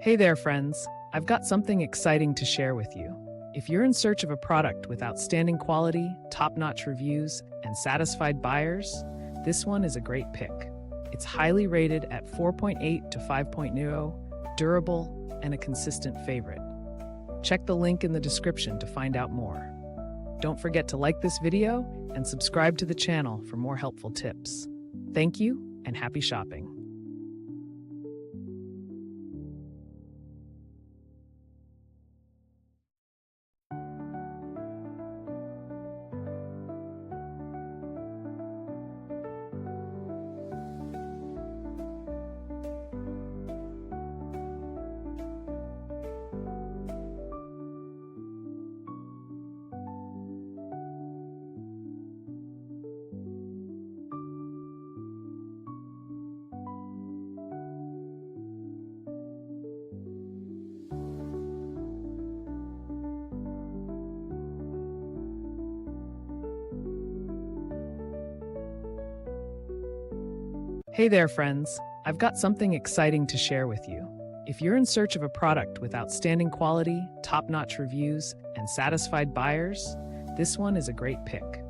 Hey there, friends. I've got something exciting to share with you. If you're in search of a product with outstanding quality, top-notch reviews, and satisfied buyers, this one is a great pick. It's highly rated at 4.8 to 5.0, durable, and a consistent favorite. Check the link in the description to find out more. Don't forget to like this video and subscribe to the channel for more helpful tips. Thank you and happy shopping. Hey there, friends. I've got something exciting to share with you. If you're in search of a product with outstanding quality, top-notch reviews, and satisfied buyers, this one is a great pick.